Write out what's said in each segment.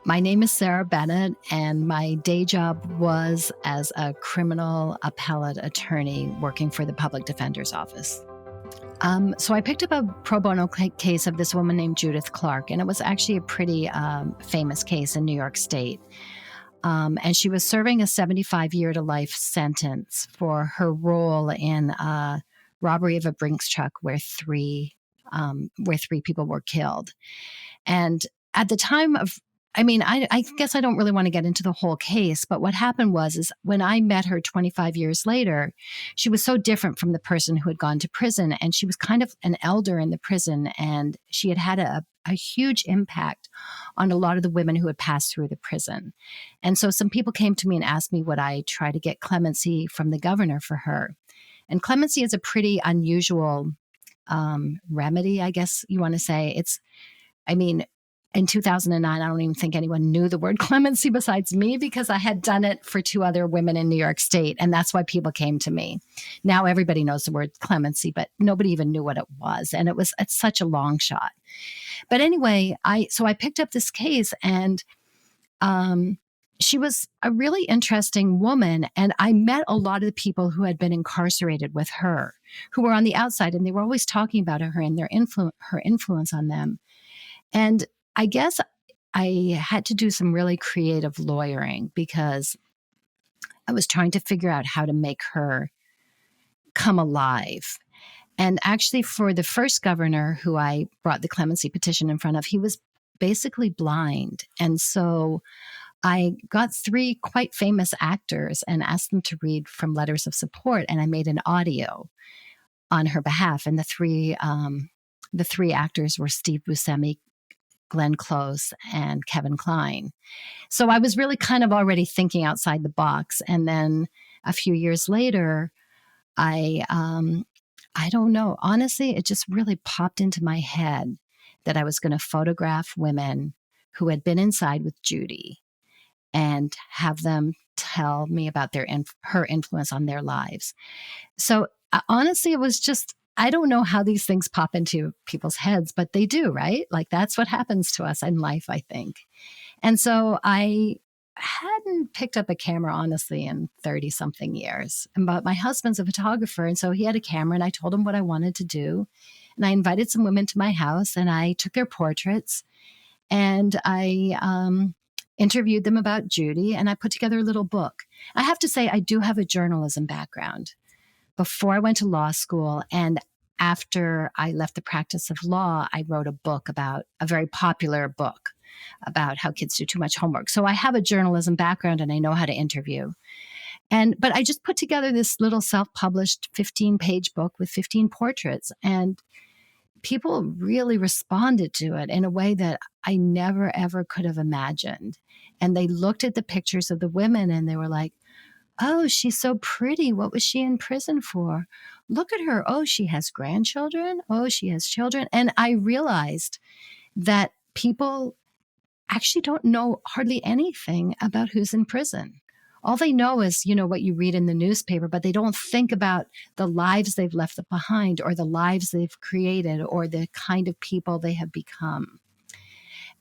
My name is Sara Bennett, and my day job was as a criminal appellate attorney working for the public defender's office. So I picked up a pro bono case of this woman named Judith Clark, and it was actually a pretty famous case in New York State. And she was serving a 75-year-to-life sentence for her role in a robbery of a Brinks truck where three people were killed. And at the time of, I guess I don't really want to get into the whole case, but what happened is when I met her 25 years later, she was so different from the person who had gone to prison, and she was kind of an elder in the prison, and she had a huge impact on a lot of the women who had passed through the prison. And so some people came to me and asked me would I try to get clemency from the governor for her. And clemency is a pretty unusual remedy, I guess you want to say. In 2009, I don't even think anyone knew the word clemency besides me, because I had done it for two other women in New York State. And that's why people came to me. Now everybody knows the word clemency, but nobody even knew what it was. And it's such a long shot. But anyway, so I picked up this case, and she was a really interesting woman. And I met a lot of the people who had been incarcerated with her, who were on the outside, and they were always talking about her and her influence on them. And I guess I had to do some really creative lawyering because I was trying to figure out how to make her come alive. And actually, for the first governor who I brought the clemency petition in front of, he was basically blind. And so I got three quite famous actors and asked them to read from letters of support. And I made an audio on her behalf. And the three actors were Steve Buscemi, Glenn Close, and Kevin Kline. So I was really kind of already thinking outside the box. And then a few years later, I don't know, honestly, it just really popped into my head that I was going to photograph women who had been inside with Judy and have them tell me about her influence on their lives. So honestly, it was just, I don't know how these things pop into people's heads, but they do, right? Like that's what happens to us in life, I think. And so I hadn't picked up a camera, honestly, in 30 something years. But my husband's a photographer. And so he had a camera, and I told him what I wanted to do. And I invited some women to my house, and I took their portraits, and I interviewed them about Judy, and I put together a little book. I have to say, I do have a journalism background. Before I went to law school and after I left the practice of law, I wrote a very popular book about how kids do too much homework. So I have a journalism background and I know how to interview. But I just put together this little self-published 15-page book with 15 portraits, and people really responded to it in a way that I never, ever could have imagined. And they looked at the pictures of the women and they were like, oh, she's so pretty. What was she in prison for? Look at her. Oh, she has grandchildren. Oh, she has children. And I realized that people actually don't know hardly anything about who's in prison. All they know is, what you read in the newspaper, but they don't think about the lives they've left behind or the lives they've created or the kind of people they have become.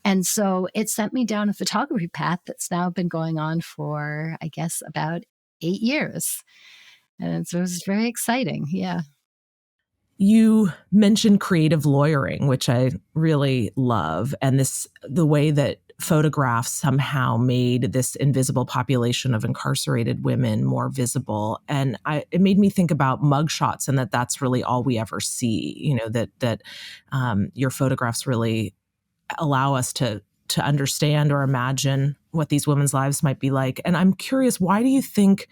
And so it sent me down a photography path that's now been going on for, I guess, about 8 years. And so it was very exciting. Yeah. You mentioned creative lawyering, which I really love. And the way that photographs somehow made this invisible population of incarcerated women more visible. And it made me think about mugshots, and that's really all we ever see, that your photographs really allow us to understand or imagine what these women's lives might be like. And I'm curious, why do you think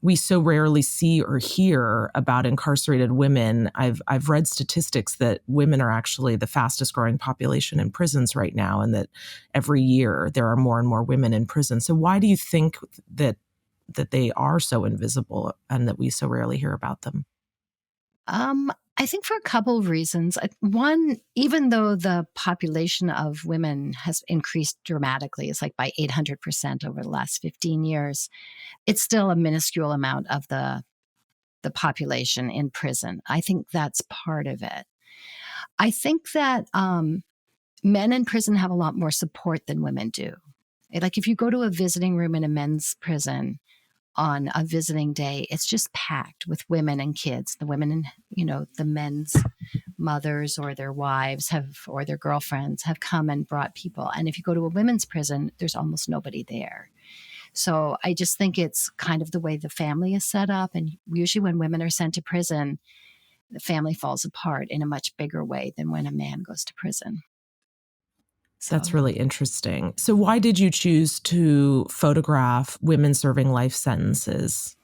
we so rarely see or hear about incarcerated women? I've read statistics that women are actually the fastest growing population in prisons right now, and that every year there are more and more women in prison. So why do you think that they are so invisible and that we so rarely hear about them? I think for a couple of reasons. One, even though the population of women has increased dramatically, it's like by 800% over the last 15 years, it's still a minuscule amount of the population in prison. I think that's part of it. I think that men in prison have a lot more support than women do. Like if you go to a visiting room in a men's prison on a visiting day, it's just packed with women and kids. The women and, the men's mothers or their wives or their girlfriends have come and brought people. And if you go to a women's prison, there's almost nobody there. So I just think it's kind of the way the family is set up. And usually when women are sent to prison, the family falls apart in a much bigger way than when a man goes to prison. So. That's really interesting. So why did you choose to photograph women serving life sentences?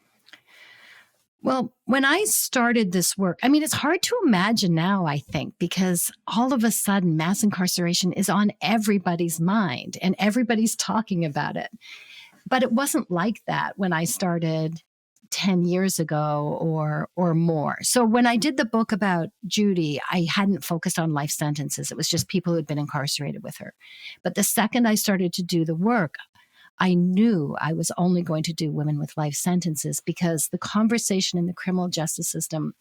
Well, when I started this work, it's hard to imagine now, I think, because all of a sudden mass incarceration is on everybody's mind and everybody's talking about it. But it wasn't like that when I started 10 years ago or more. So when I did the book about Judy, I hadn't focused on life sentences. It was just people who had been incarcerated with her. But the second I started to do the work, I knew I was only going to do women with life sentences because the conversation in the criminal justice system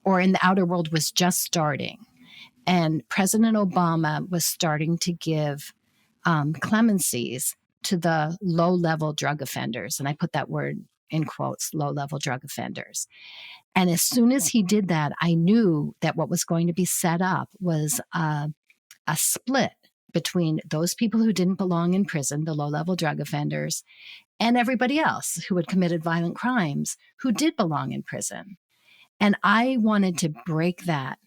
or in the outer world was just starting. And President Obama was starting to give clemencies to the low-level drug offenders. And I put that word in quotes, low-level drug offenders. And as soon as he did that, I knew that what was going to be set up was a split between those people who didn't belong in prison, the low-level drug offenders, and everybody else who had committed violent crimes who did belong in prison. And I wanted to break that.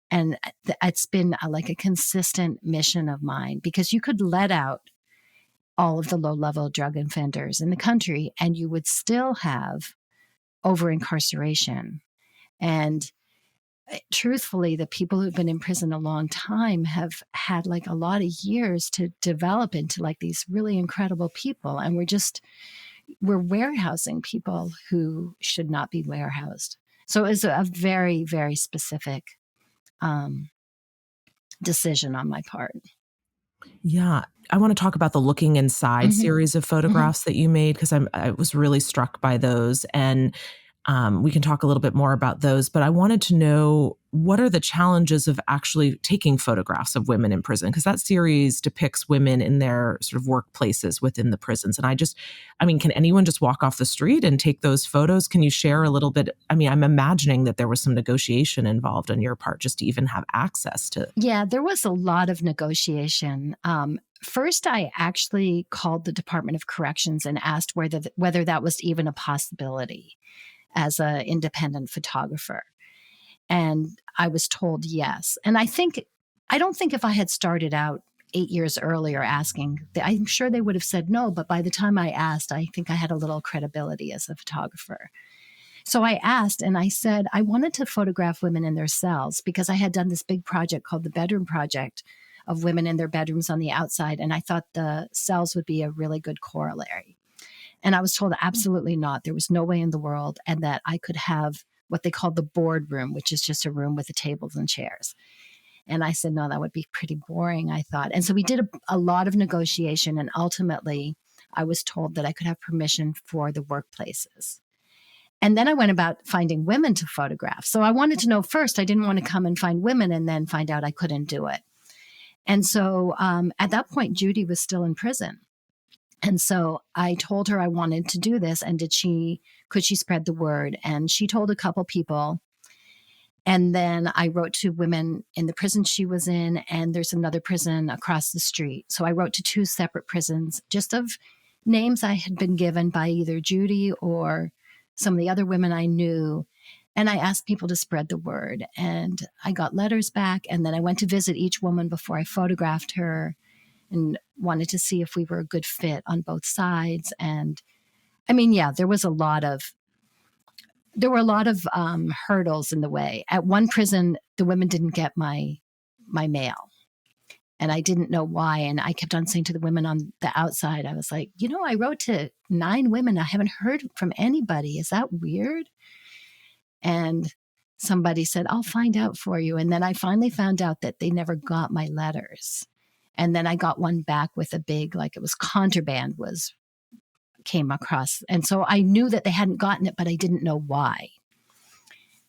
And it's been like a consistent mission of mine because you could let out all of the low-level drug offenders in the country and you would still have over-incarceration. And truthfully, the people who've been in prison a long time have had like a lot of years to develop into like these really incredible people. And we're warehousing people who should not be warehoused. So it's a very, very specific decision on my part. Yeah. I want to talk about the Looking Inside series of photographs that you made because I was really struck by those. And we can talk a little bit more about those, but I wanted to know what are the challenges of actually taking photographs of women in prison? Because that series depicts women in their sort of workplaces within the prisons. And can anyone just walk off the street and take those photos? Can you share a little bit? I'm imagining that there was some negotiation involved on your part just to even have access to. Yeah, there was a lot of negotiation. First, I actually called the Department of Corrections and asked whether that was even a possibility as an independent photographer. And I was told yes. And I don't think if I had started out 8 years earlier asking, I'm sure they would have said no. But by the time I asked, I think I had a little credibility as a photographer. So I asked and I said, I wanted to photograph women in their cells because I had done this big project called the Bedroom Project of women in their bedrooms on the outside. And I thought the cells would be a really good corollary. And I was told absolutely not. There was no way in the world, and that I could have what they called the boardroom, which is just a room with the tables and chairs. And I said, no, that would be pretty boring, I thought. And so we did a lot of negotiation, and ultimately I was told that I could have permission for the workplaces. And then I went about finding women to photograph. So I wanted to know first, I didn't want to come and find women and then find out I couldn't do it. And so at that point, Judy was still in prison. And so I told her I wanted to do this, and could she spread the word? And she told a couple people. And then I wrote to women in the prison she was in, and there's another prison across the street. So I wrote to 2 separate prisons just of names I had been given by either Judy or some of the other women I knew. And I asked people to spread the word, and I got letters back. And then I went to visit each woman before I photographed her, and wanted to see if we were a good fit on both sides. And there were a lot of hurdles in the way. At one prison, the women didn't get my mail, and I didn't know why. And I kept on saying to the women on the outside, I was like, I wrote to 9 women. I haven't heard from anybody. Is that weird? And somebody said, I'll find out for you. And then I finally found out that they never got my letters. And then I got one back with a big, like it was contraband came across. And so I knew that they hadn't gotten it, but I didn't know why.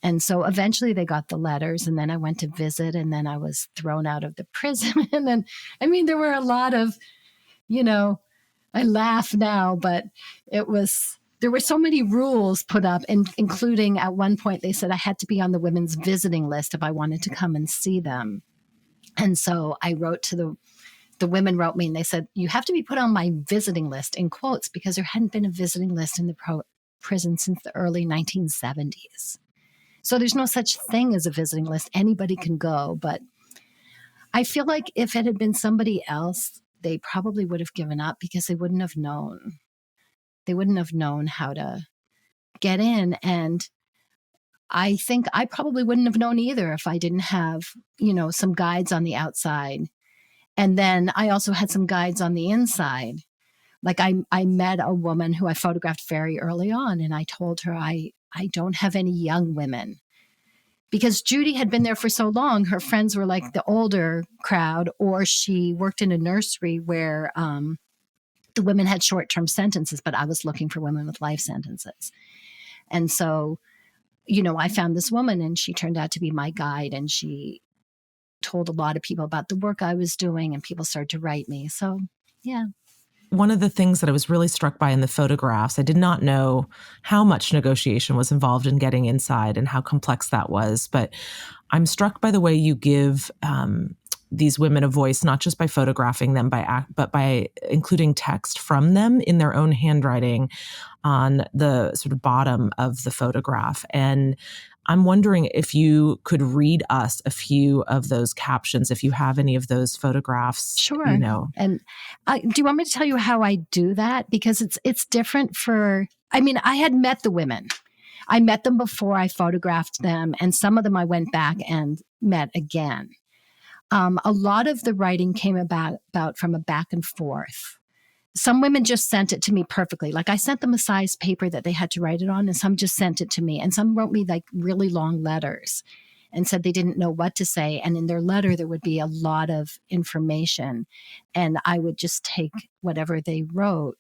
And so eventually they got the letters, and then I went to visit, and then I was thrown out of the prison. And then, there were a lot of you know, I laugh now, but there were so many rules put up, including at one point they said I had to be on the women's visiting list if I wanted to come and see them. And so I wrote to the women wrote me and they said, you have to be put on my visiting list in quotes because there hadn't been a visiting list in the prison since the early 1970s. So there's no such thing as a visiting list. Anybody can go. But I feel like if it had been somebody else, they probably would have given up because they wouldn't have known. They wouldn't have known how to get in. And I think I probably wouldn't have known either if I didn't have, some guides on the outside. And then I also had some guides on the inside. Like I met a woman who I photographed very early on, and I told her I don't have any young women. Because Judy had been there for so long, her friends were like the older crowd, or she worked in a nursery where the women had short-term sentences, but I was looking for women with life sentences. And so, I found this woman and she turned out to be my guide, and she told a lot of people about the work I was doing, and people started to write me. So, yeah. One of the things that I was really struck by in the photographs, I did not know how much negotiation was involved in getting inside and how complex that was. But I'm struck by the way you give these women a voice, not just by photographing them, but by including text from them in their own handwriting on the sort of bottom of the photograph. And I'm wondering if you could read us a few of those captions, if you have any of those photographs. Sure. And do you want me to tell you how I do that? Because it's different I had met the women. I met them before I photographed them, and some of them I went back and met again. A lot of the writing came about from a back and forth. Some women just sent it to me perfectly. Like I sent them a size paper that they had to write it on, and some just sent it to me. And some wrote me like really long letters and said they didn't know what to say. And in their letter, there would be a lot of information. And I would just take whatever they wrote.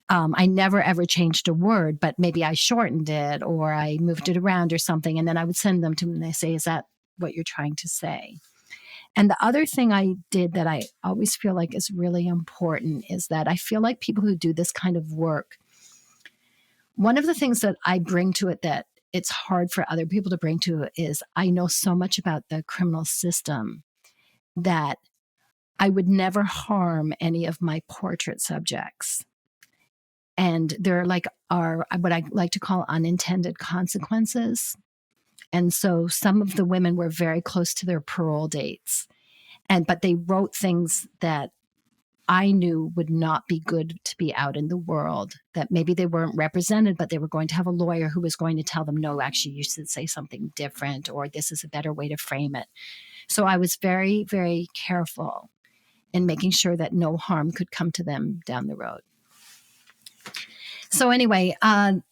I never ever changed a word, but maybe I shortened it or I moved it around or something. And then I would send them to them and they say, is that what you're trying to say? And the other thing I did that I always feel like is really important is that I feel like people who do this kind of work, one of the things that I bring to it that it's hard for other people to bring to it is I know so much about the criminal system that I would never harm any of my portrait subjects. And there are what I like to call unintended consequences. And so some of the women were very close to their parole dates. But they wrote things that I knew would not be good to be out in the world, that maybe they weren't represented, but they were going to have a lawyer who was going to tell them, no, actually, you should say something different, or this is a better way to frame it. So I was very, very careful in making sure that no harm could come to them down the road. So anyway, I'm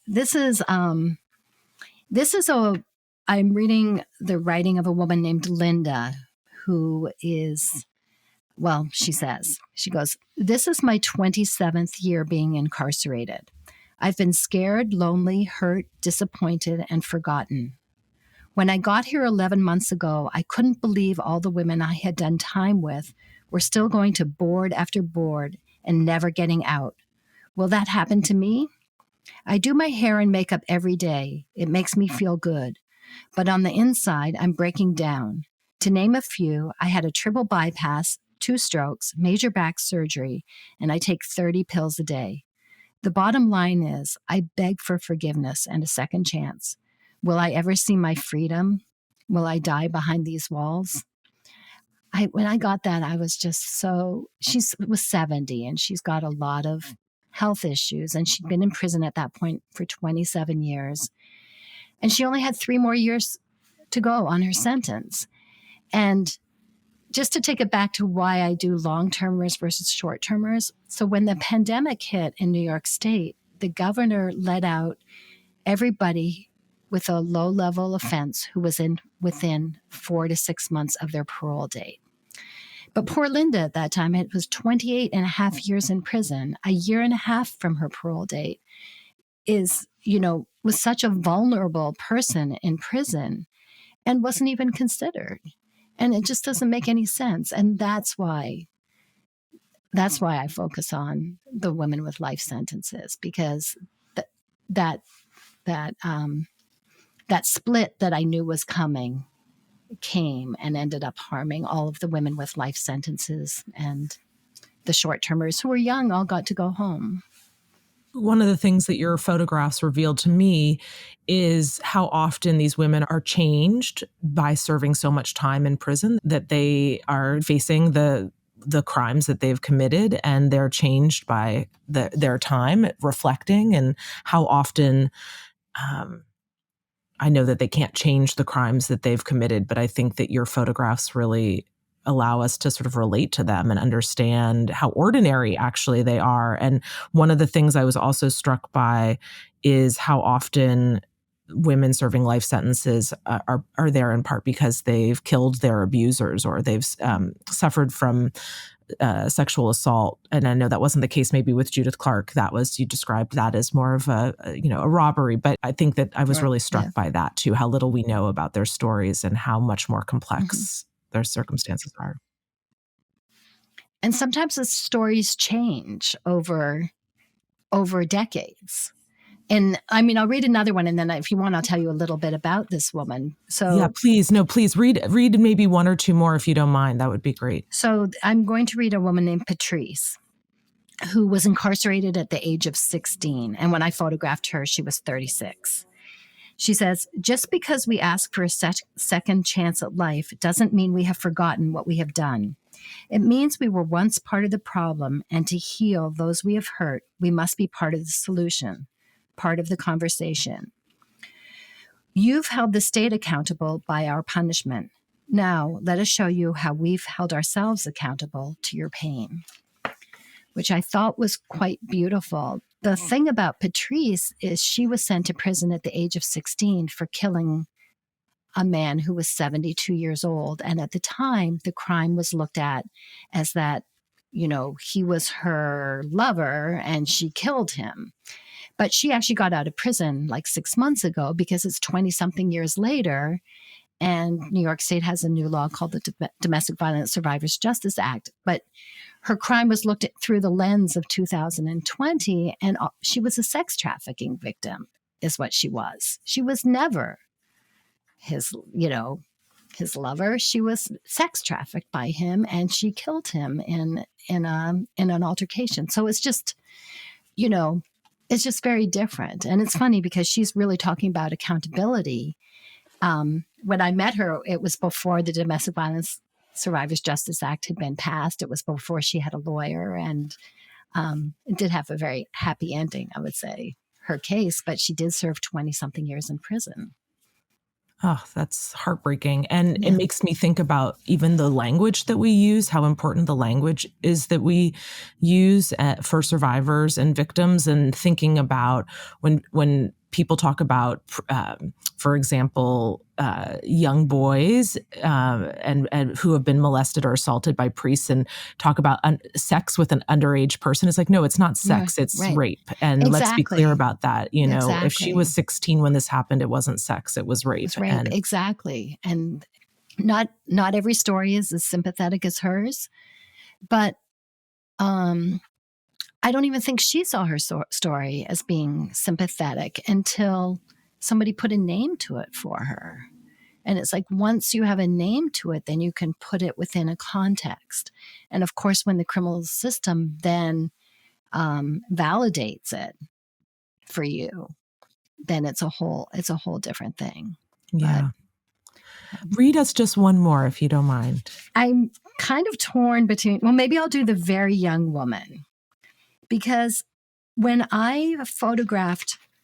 reading the writing of a woman named Linda, who is, she goes, this is my 27th year being incarcerated. I've been scared, lonely, hurt, disappointed, and forgotten. When I got here 11 months ago, I couldn't believe all the women I had done time with were still going to board after board and never getting out. Will that happen to me? I do my hair and makeup every day. It makes me feel good. But on the inside, I'm breaking down. To name a few, I had a triple bypass, 2 strokes, major back surgery, and I take 30 pills a day. The bottom line is, I beg for forgiveness and a second chance. Will I ever see my freedom? Will I die behind these walls? When I got that, I was just she was 70 and she's got a lot of health issues, and she'd been in prison at that point for 27 years. And she only had 3 more years to go on her sentence. And just to take it back to why I do long-termers versus short-termers. So when the pandemic hit in New York State, the governor let out everybody with a low-level offense who was within 4 to 6 months of their parole date. But poor Linda at that time, it was 28 and a half years in prison, a year and a half from her parole date, was such a vulnerable person in prison and wasn't even considered. And it just doesn't make any sense. And that's why that's why I focus on the women with life sentences, because that that that split that I knew was coming came and ended up harming all of the women with life sentences, and the short-termers who were young all got to go home. One of the things that your photographs revealed to me is how often these women are changed by serving so much time in prison, that they are facing the crimes that they've committed, and they're changed by their time reflecting, and how often I know that they can't change the crimes that they've committed, but I think that your photographs really allow us to sort of relate to them and understand how ordinary actually they are. And one of the things I was also struck by is how often women serving life sentences are there in part because they've killed their abusers, or they've suffered from sexual assault. And I know that wasn't the case maybe with Judith Clark. That was, you described that as more of a robbery. But I think that I was really struck by that too, how little we know about their stories and how much more complex their circumstances are. And sometimes the stories change over decades. And I mean, I'll read another one, and then if you want, I'll tell you a little bit about this woman. So yeah, please. No, please read maybe one or two more if you don't mind. That would be great. So I'm going to read a woman named Patrice, who was incarcerated at the age of 16. And when I photographed her, she was 36. She says, just because we ask for a second chance at life doesn't mean we have forgotten what we have done. It means we were once part of the problem, and to heal those we have hurt, we must be part of the solution, part of the conversation. You've held the state accountable by our punishment. Now, let us show you how we've held ourselves accountable to your pain, which I thought was quite beautiful. The thing about Patrice is she was sent to prison at the age of 16 for killing a man who was 72 years old. And at the time, the crime was looked at as that, he was her lover and she killed him. But she actually got out of prison like 6 months ago, because it's 20-something years later. And New York State has a new law called the Domestic Violence Survivors Justice Act. But her crime was looked at through the lens of 2020, and she was a sex trafficking victim, is what she was. She was never his lover. She was sex trafficked by him, and she killed him in an altercation. So it's just, it's just very different. And it's funny because she's really talking about accountability. When I met her, it was before the Domestic Violence Survivors Justice Act had been passed. It was before she had a lawyer, and it did have a very happy ending, I would say, her case, but she did serve 20-something years in prison. Oh, that's heartbreaking. And it makes me think about even the language that we use, how important the language is that we use for survivors and victims, and thinking about when people talk about, for example, young boys and who have been molested or assaulted by priests, and talk about sex with an underage person. It's like, no, it's not sex, it's rape. And let's be clear about that. If she was 16 when this happened, it wasn't sex, it was rape. It's rape. Exactly. And not every story is as sympathetic as hers, but I don't even think she saw her story as being sympathetic until somebody put a name to it for her. And it's like, once you have a name to it, then you can put it within a context. And of course, when the criminal system then validates it for you, then it's a whole different thing. Yeah. But read us just one more, if you don't mind. I'm kind of torn between, maybe I'll do the very young woman. Because when I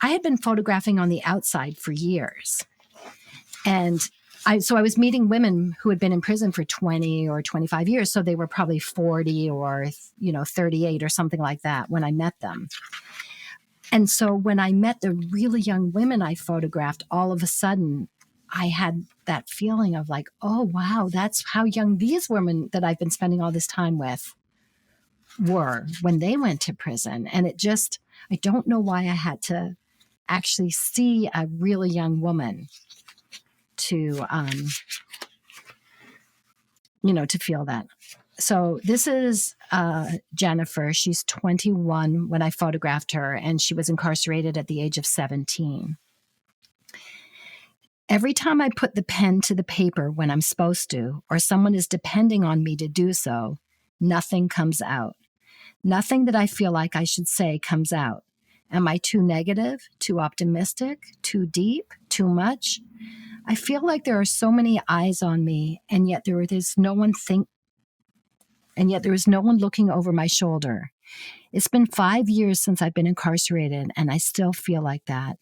had been photographing on the outside for years. And I was meeting women who had been in prison for 20 or 25 years. So they were probably 40 or, 38 or something like that when I met them. And so when I met the really young women I photographed, all of a sudden I had that feeling of like, oh, wow, that's how young these women that I've been spending all this time with were when they went to prison. And I don't know why I had to actually see a really young woman to to feel that. So this is Jennifer. She's 21 when I photographed her, and she was incarcerated at the age of 17. Every time I put the pen to the paper when I'm supposed to, or someone is depending on me to do so, nothing comes out. Nothing that I feel like I should say comes out. Am I too negative, too optimistic, too deep, too much? I feel like there are so many eyes on me, and yet there is no one looking over my shoulder. It's been 5 years since I've been incarcerated, and I still feel like that,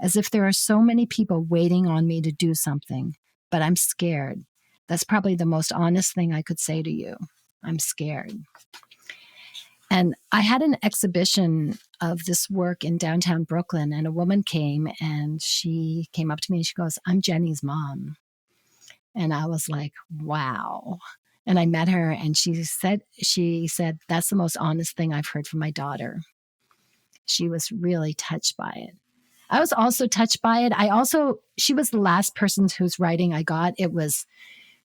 as if there are so many people waiting on me to do something, but I'm scared. That's probably the most honest thing I could say to you. I'm scared. And I had an exhibition of this work in downtown Brooklyn, and a woman came and she came up to me and she goes, "I'm Jenny's mom." And I was like, wow. And I met her and she said, "That's the most honest thing I've heard from my daughter." She was really touched by it. I was also touched by it. She was the last person whose writing I got. It was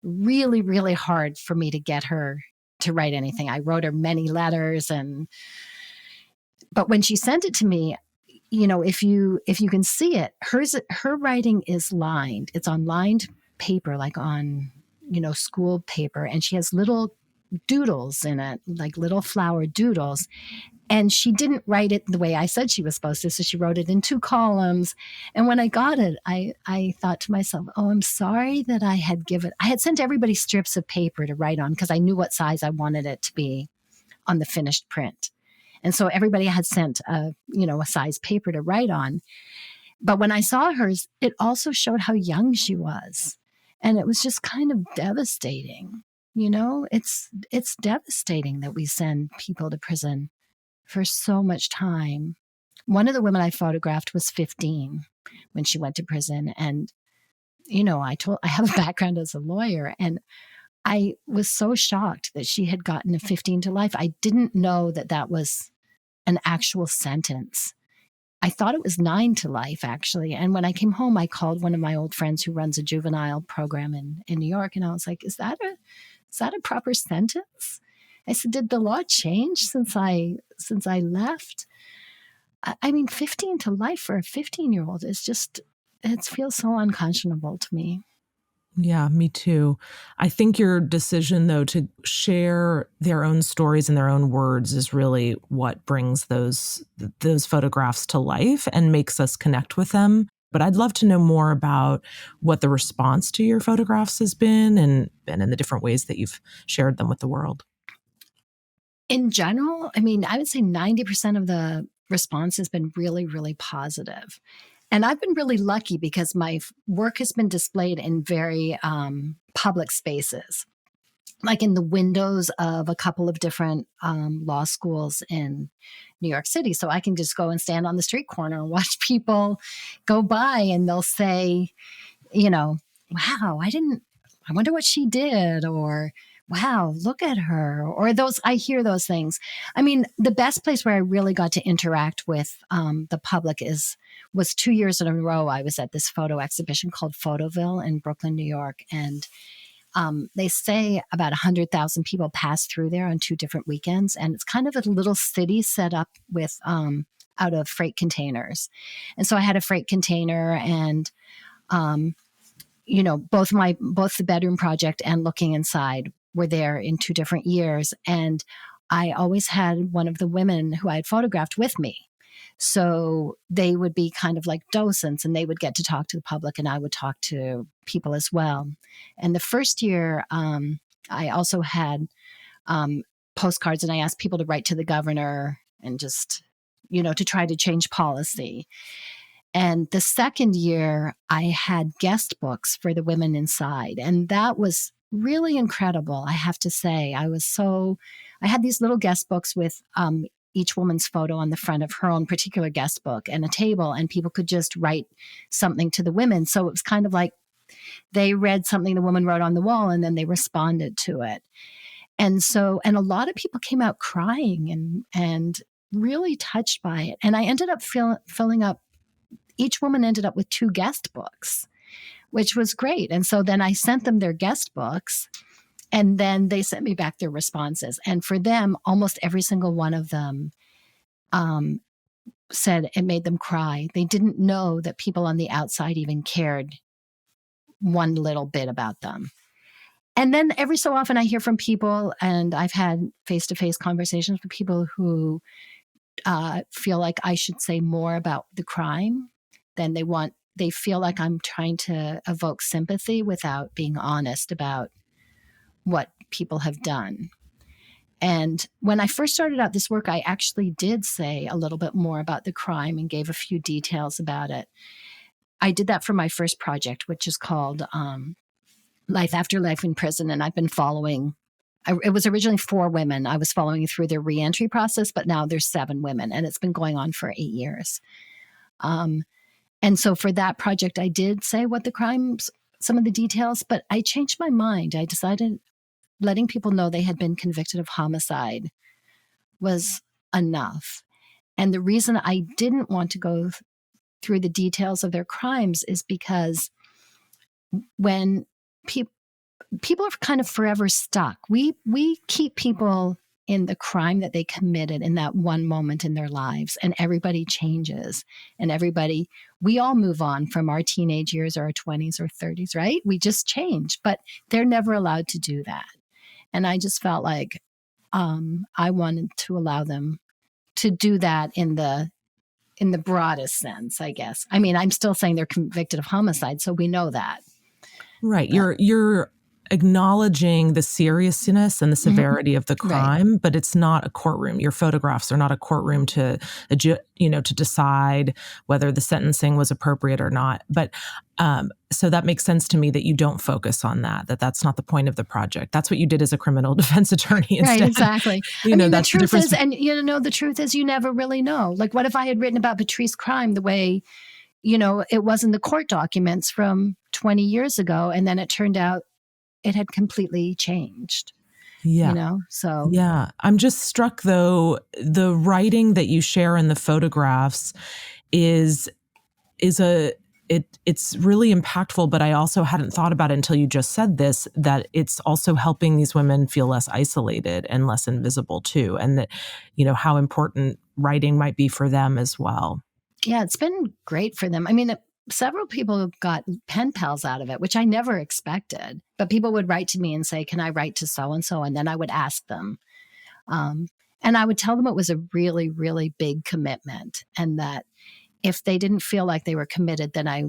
really, really hard for me to get her to write anything. I wrote her many letters, but when she sent it to me, if you can see it, her writing is lined. It's on lined paper, like on, school paper, and she has little doodles in it, like little flower doodles. And she didn't write it the way I said she was supposed to, so she wrote it in 2 columns. And when I got it, I thought to myself, oh, I'm sorry that I had sent everybody strips of paper to write on because I knew what size I wanted it to be on the finished print. And so everybody had sent a size paper to write on. But when I saw hers, it also showed how young she was. And it was just kind of devastating. It's devastating that we send people to prison for so much time. One of the women I photographed was 15 when she went to prison. And, I have a background as a lawyer, and I was so shocked that she had gotten a 15 to life. I didn't know that was an actual sentence. I thought it was 9 to life, actually. And when I came home, I called one of my old friends who runs a juvenile program in New York. And I was like, is that a proper sentence? I said, did the law change since I left? I mean, 15 to life for a 15-year-old it feels so unconscionable to me. Yeah, me too. I think your decision, though, to share their own stories in their own words is really what brings those photographs to life and makes us connect with them. But I'd love to know more about what the response to your photographs has been and in the different ways that you've shared them with the world. In general, I mean, I would say 90% of the response has been really, really positive. And I've been really lucky because my work has been displayed in very public spaces, like in the windows of a couple of different law schools in New York City. So I can just go and stand on the street corner and watch people go by, and they'll say, wow, I wonder what she did, or wow, look at her, or I hear those things. I mean, the best place where I really got to interact with the public was 2 years in a row. I was at this photo exhibition called Photoville in Brooklyn, New York. And they say about 100,000 people pass through there on 2 different weekends. And it's kind of a little city set up with out of freight containers. And so I had a freight container, and both the bedroom project and looking inside were there in 2 different years. And I always had one of the women who I had photographed with me. So they would be kind of like docents, and they would get to talk to the public, and I would talk to people as well. And the first year, I also had postcards, and I asked people to write to the governor and just, to try to change policy. And the second year, I had guest books for the women inside. And that was really incredible, I have to say. I had these little guest books with each woman's photo on the front of her own particular guest book, and a table, and people could just write something to the women. So it was kind of like they read something the woman wrote on the wall, and then they responded to it. And a lot of people came out crying and really touched by it. And I ended up filling up, each woman ended up with 2 guest books, which was great. And so then I sent them their guest books, And then they sent me back their responses. And for them, almost every single one of them said it made them cry. They didn't know that people on the outside even cared one little bit about them. And then every so often I hear from people, and I've had face-to-face conversations with people who feel like I should say more about the crime than they want. They feel like I'm trying to evoke sympathy without being honest about what people have done. And when I first started out this work, I actually did say a little bit more about the crime and gave a few details about it. I did that for my first project, which is called Life After Life in Prison. And I've been following, it was originally 4 women. I was following through their reentry process, but now there's 7 women, and it's been going on for 8 years. And so for that project, I did say what the crimes, some of the details, but I changed my mind. I decided letting people know they had been convicted of homicide was enough. And the reason I didn't want to go through the details of their crimes is because when people are kind of forever stuck, we keep people in the crime that they committed in that one moment in their lives, and everybody changes, and we all move on from our teenage years or our 20s or 30s, right? We just change, but they're never allowed to do that. And I just felt like I wanted to allow them to do that in the broadest sense, I guess. I mean, I'm still saying they're convicted of homicide, so we know that. Right. You're acknowledging the seriousness and the severity of the crime, Right. but it's not a courtroom. Your photographs are not a courtroom to decide whether the sentencing was appropriate or not. But so that makes sense to me that you don't focus on that's not the point of the project. That's what you did as a criminal defense attorney instead. Right, exactly. The truth is, the truth is you never really know. Like, what if I had written about Patrice crime the way, it was in the court documents from 20 years ago, and then it turned out it had completely changed. Yeah. So. Yeah. I'm just struck, though, the writing that you share in the photographs it's really impactful, but I also hadn't thought about it until you just said this, that it's also helping these women feel less isolated and less invisible too. And that, how important writing might be for them as well. Yeah, it's been great for them. Several people got pen pals out of it, which I never expected. But people would write to me and say, can I write to so-and-so? And then I would ask them. And I would tell them it was a really, really big commitment. And that if they didn't feel like they were committed, then I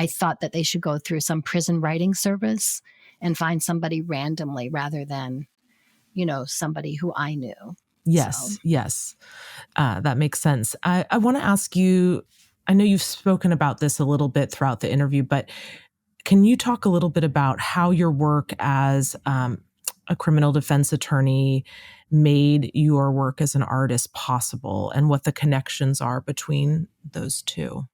thought that they should go through some prison writing service and find somebody randomly rather than, somebody who I knew. Yes, yes. That makes sense. I want to ask you, I know you've spoken about this a little bit throughout the interview, but can you talk a little bit about how your work as a criminal defense attorney made your work as an artist possible and what the connections are between those two?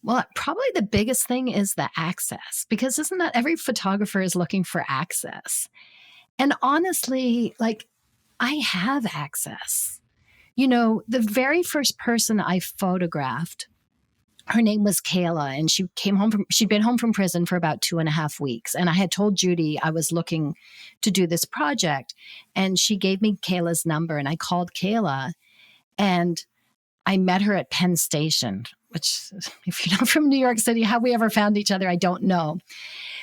Well, probably the biggest thing is the access, because isn't that every photographer is looking for access? And honestly, I have access. The very first person I photographed, her name was Kayla, and she'd been home from prison for about 2.5 weeks. And I had told Judy I was looking to do this project, and she gave me Kayla's number, and I called Kayla, and I met her at Penn Station, which, if you're not from New York City, how we ever found each other, I don't know.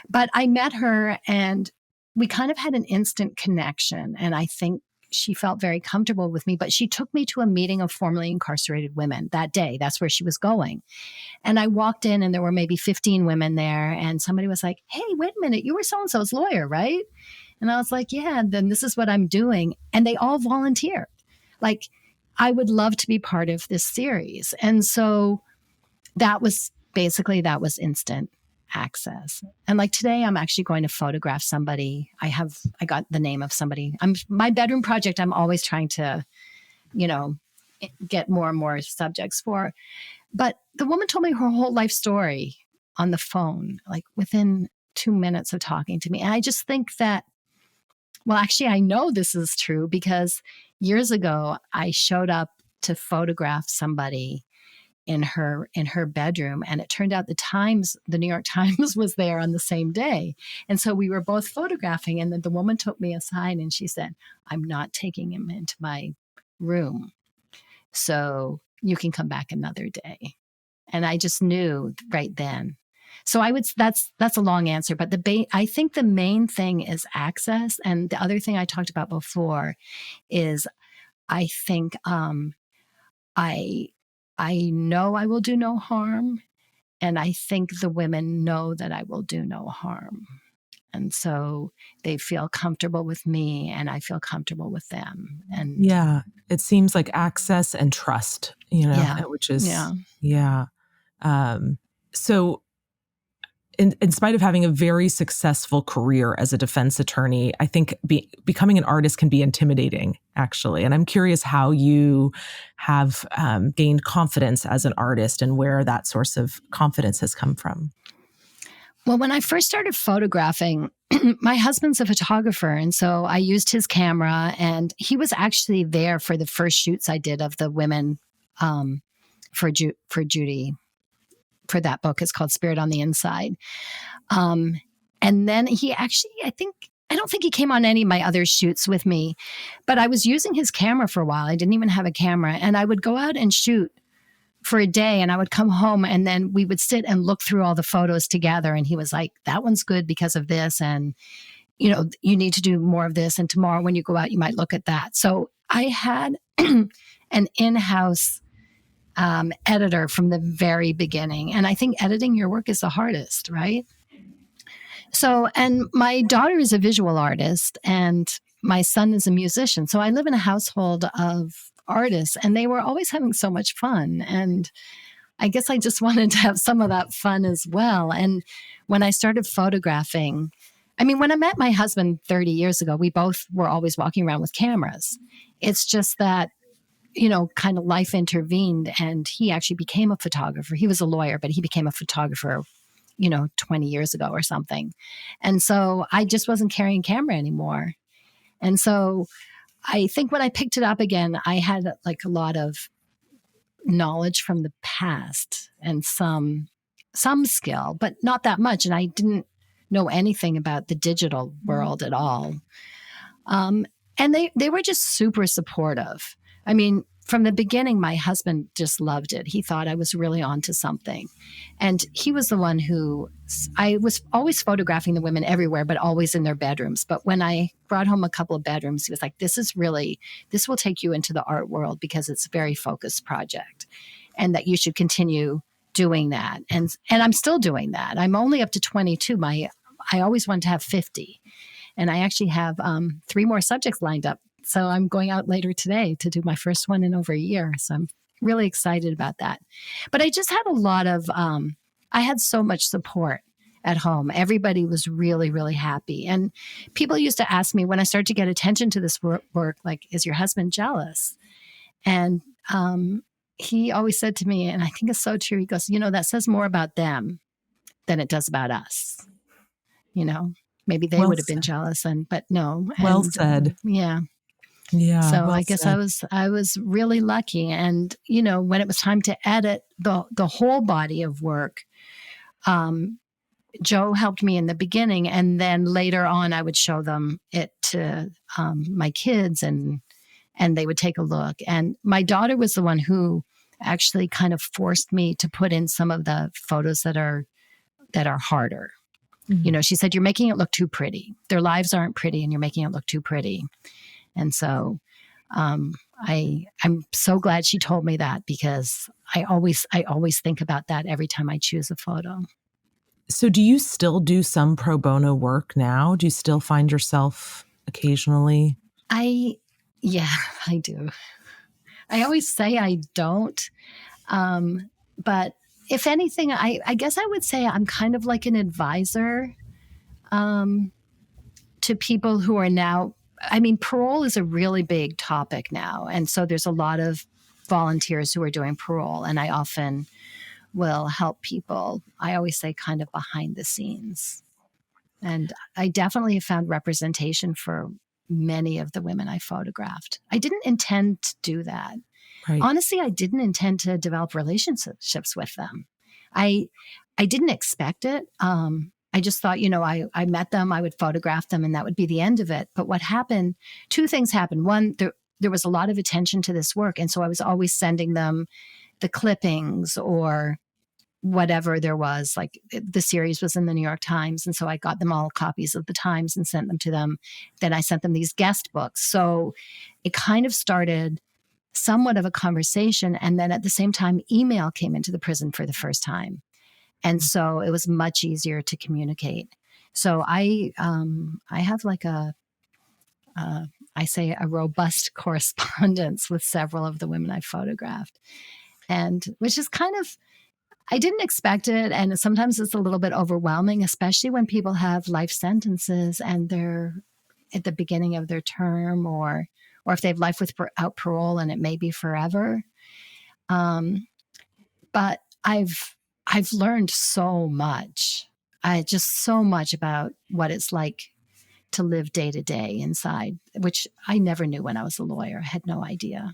But I met her, and we kind of had an instant connection. And I think she felt very comfortable with me, but she took me to a meeting of formerly incarcerated women that day. That's where she was going. And I walked in, and there were maybe 15 women there. And somebody was like, hey, wait a minute, you were so-and-so's lawyer, right? And I was like, yeah, then this is what I'm doing. And they all volunteered. I would love to be part of this series. And so that was instant access. And today I'm actually going to photograph somebody. I got the name of somebody. My bedroom project, I'm always trying to, get more and more subjects for. But the woman told me her whole life story on the phone, within 2 minutes of talking to me. And I just think that, well, actually, I know this is true because years ago, I showed up to photograph somebody in her bedroom, and it turned out the New York Times was there on the same day, and so we were both photographing, and then the woman took me aside and she said, "I'm not taking him into my room, so you can come back another day." And I just knew right then. So that's a long answer, but I think the main thing is access, and the other thing I talked about before is I think I know I will do no harm, and I think the women know that I will do no harm. And so they feel comfortable with me and I feel comfortable with them. And yeah, it seems like access and trust, yeah, which is, yeah. yeah. So in spite of having a very successful career as a defense attorney, I think becoming an artist can be intimidating, actually. And I'm curious how you have gained confidence as an artist and where that source of confidence has come from. Well, when I first started photographing, my husband's a photographer. And so I used his camera, and he was actually there for the first shoots I did of the women for Judy. For that book, it's called Spirit on the Inside. And then he actually, I don't think he came on any of my other shoots with me, but I was using his camera for a while. I didn't even have a camera, and I would go out and shoot for a day, and I would come home, and then we would sit and look through all the photos together. And he was like, "That one's good because of this. And, you need to do more of this. And tomorrow when you go out, you might look at that." So I had an in-house editor from the very beginning. And I think editing your work is the hardest, right? So, and my daughter is a visual artist and my son is a musician. So I live in a household of artists, and they were always having so much fun. And I guess I just wanted to have some of that fun as well. And when I started photographing, when I met my husband 30 years ago, we both were always walking around with cameras. It's just that kind of life intervened, and he actually became a photographer. He was a lawyer, but he became a photographer, 20 years ago or something. And so I just wasn't carrying camera anymore. And so I think when I picked it up again, I had like a lot of knowledge from the past and some skill, but not that much. And I didn't know anything about the digital world at all. And they were just super supportive. From the beginning, my husband just loved it. He thought I was really onto something. And he was the one I was always photographing the women everywhere, but always in their bedrooms. But when I brought home a couple of bedrooms, he was like, this will take you into the art world because it's a very focused project, and that you should continue doing that. And I'm still doing that. I'm only up to 22. I always wanted to have 50. And I actually have 3 more subjects lined up. So I'm going out later today to do my first one in over a year. So I'm really excited about that. But I just had a lot of, I had so much support at home. Everybody was really, really happy. And people used to ask me when I started to get attention to this work, like, is your husband jealous? And he always said to me, and I think it's so true, he goes, that says more about them than it does about us. Maybe they would have been jealous, but no. Well said. Yeah. Yeah. So I guess I was really lucky. And, when it was time to edit the whole body of work, Joe helped me in the beginning. And then later on, I would show them it to my kids, and they would take a look. And my daughter was the one who actually kind of forced me to put in some of the photos that are harder. Mm-hmm. She said, "You're making it look too pretty. Their lives aren't pretty, and you're making it look too pretty." And so I'm so glad she told me that, because I always think about that every time I choose a photo. So do you still do some pro bono work now? Do you still find yourself occasionally? Yeah, I do. I always say I don't. But if anything, I guess I would say I'm kind of like an advisor to people who are now, parole is a really big topic now. And so there's a lot of volunteers who are doing parole, and I often will help people. I always say kind of behind the scenes. And I definitely have found representation for many of the women I photographed. I didn't intend to do that. Right. honestly, I didn't intend to develop relationships with them. I didn't expect it. I just thought, I met them, I would photograph them, and that would be the end of it. But what happened, two things happened. One, there was a lot of attention to this work. And so I was always sending them the clippings or whatever there was. Like the series was in the New York Times. And so I got them all copies of the Times and sent them to them. Then I sent them these guest books. So it kind of started somewhat of a conversation. And then at the same time, email came into the prison for the first time. And so it was much easier to communicate. So I have like I say a robust correspondence with several of the women I photographed, and which is kind of, I didn't expect it. And sometimes it's a little bit overwhelming, especially when people have life sentences and they're at the beginning of their term, or if they have life without parole and it may be forever. But I've learned so much. So much about what it's like to live day to day inside, which I never knew when I was a lawyer. I had no idea.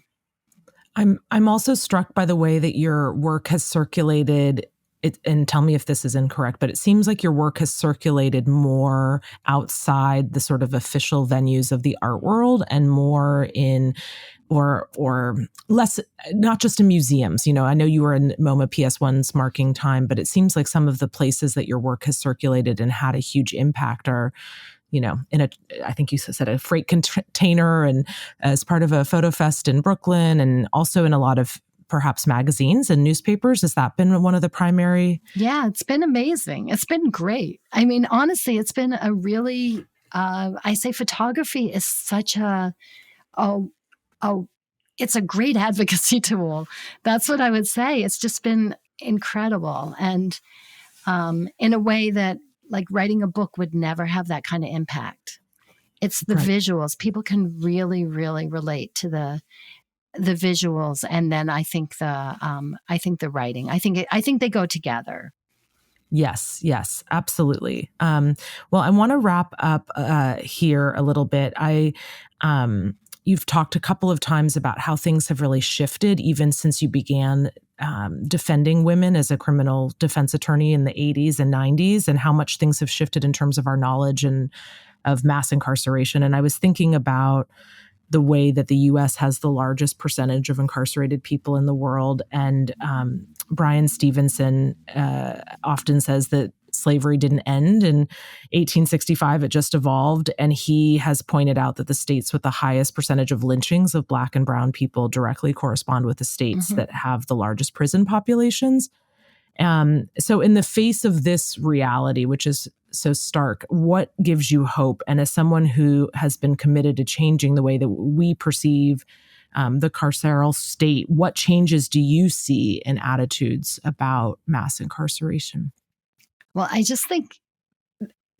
I'm also struck by the way that your work has circulated. And tell me if this is incorrect, but it seems like your work has circulated more outside the sort of official venues of the art world and more in or less, not just in museums. I know you were in MoMA PS1's Marking Time, but it seems like some of the places that your work has circulated and had a huge impact are, I think you said a freight container and as part of a photo fest in Brooklyn, and also in a lot of perhaps magazines and newspapers. Has that been one of the primary? Yeah, it's been amazing. It's been great. I mean, honestly, it's been a really, I say photography is such it's a great advocacy tool. That's what I would say. It's just been incredible. And in a way that like writing a book would never have that kind of impact. It's the visuals. People can really, really relate to the visuals. And then I think the writing, I think they go together. Yes, absolutely. Well, I want to wrap up here a little bit. You've talked a couple of times about how things have really shifted even since you began defending women as a criminal defense attorney in the 80s and 90s, and how much things have shifted in terms of our knowledge and of mass incarceration. And I was thinking about the way that the U.S. has the largest percentage of incarcerated people in the world. And Brian Stevenson often says that slavery didn't end in 1865, it just evolved. And he has pointed out that the states with the highest percentage of lynchings of Black and brown people directly correspond with the states that have the largest prison populations. So in the face of this reality, which is so stark, what gives you hope? And as someone who has been committed to changing the way that we perceive the carceral state, what changes do you see in attitudes about mass incarceration? Well, I just think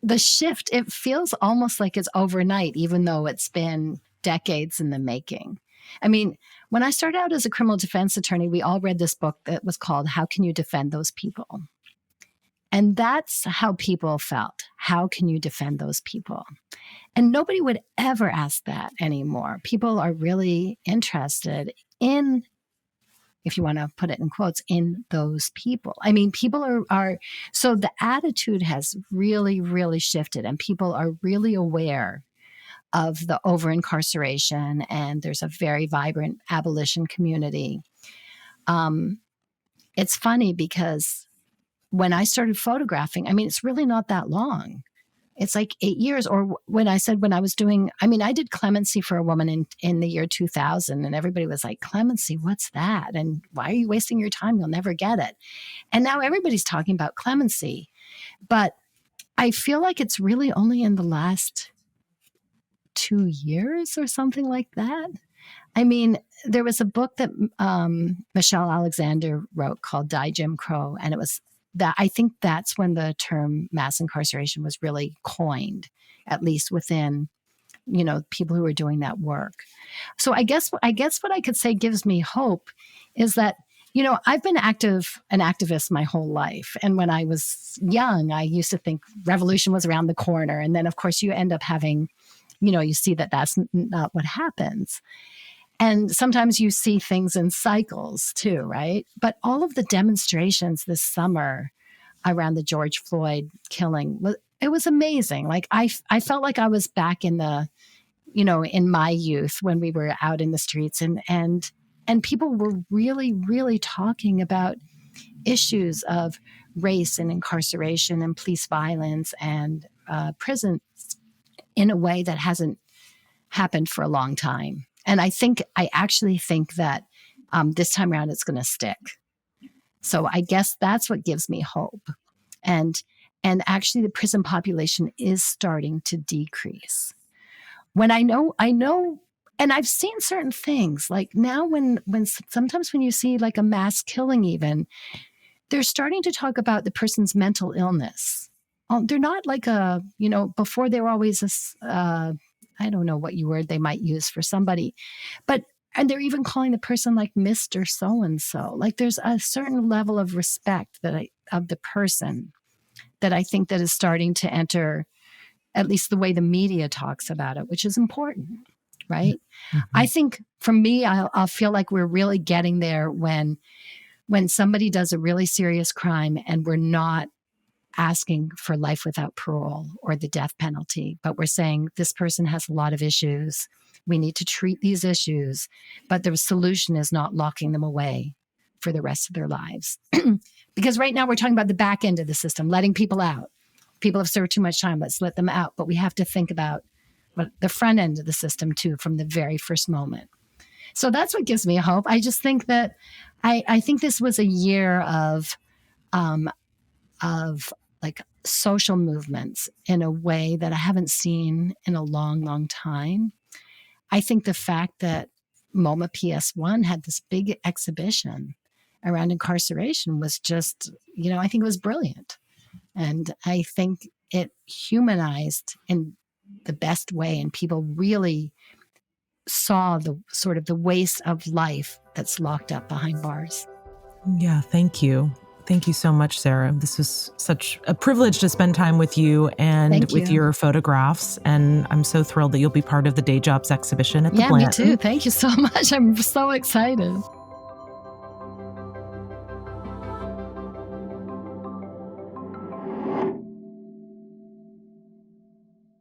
the shift, it feels almost like it's overnight, even though it's been decades in the making. I mean, when I started out as a criminal defense attorney, we all read this book that was called How Can You Defend Those People? And that's how people felt. How can you defend those people? And nobody would ever ask that anymore. People are really interested in, if you want to put it in quotes, in those people. I mean, people are so the attitude has really, really shifted, and people are really aware of the over-incarceration, and there's a very vibrant abolition community. It's funny because when I started photographing, I mean, it's really not that long. It's like 8 years. Or when I was doing, I mean, I did clemency for a woman in the year 2000, and everybody was like, clemency, what's that? And why are you wasting your time? You'll never get it. And now everybody's talking about clemency. But I feel like it's really only in the last 2 years or something like that. I mean, there was a book that Michelle Alexander wrote called Die Jim Crow, and it was that, I think that's when the term mass incarceration was really coined, at least within, people who were doing that work. So I guess what I could say gives me hope is that, I've been an activist my whole life. And when I was young, I used to think revolution was around the corner. And then, of course, you end up having, you see that that's not what happens. And sometimes you see things in cycles too, right? But all of the demonstrations this summer around the George Floyd killing, it was amazing. Like I felt like I was back in the, in my youth when we were out in the streets and people were really, really talking about issues of race and incarceration and police violence and prisons in a way that hasn't happened for a long time. And I actually think that this time around it's going to stick. So I guess that's what gives me hope. And actually the prison population is starting to decrease. When I know, and I've seen certain things like now when sometimes when you see like a mass killing even, they're starting to talk about the person's mental illness. They're not like before they were always I don't know what word they might use for somebody, and they're even calling the person like Mr. So-and-so. Like there's a certain level of respect of the person that I think that is starting to enter, at least the way the media talks about it, which is important, right? Mm-hmm. I think for me, I'll feel like we're really getting there when somebody does a really serious crime and we're not asking for life without parole or the death penalty, but we're saying this person has a lot of issues. We need to treat these issues, but the solution is not locking them away for the rest of their lives. Because right now we're talking about the back end of the system, letting people out. People have served too much time, let's let them out. But we have to think about the front end of the system too, from the very first moment. So that's what gives me hope. I just think that I think this was a year of like social movements in a way that I haven't seen in a long, long time. I think the fact that MoMA PS1 had this big exhibition around incarceration was just, I think it was brilliant. And I think it humanized in the best way, and people really saw the sort of the waste of life that's locked up behind bars. Yeah, thank you. Thank you so much, Sara. This was such a privilege to spend time with you and with your photographs. And I'm so thrilled that you'll be part of the Day Jobs exhibition at the Blanton. Yeah, me too. Thank you so much. I'm so excited.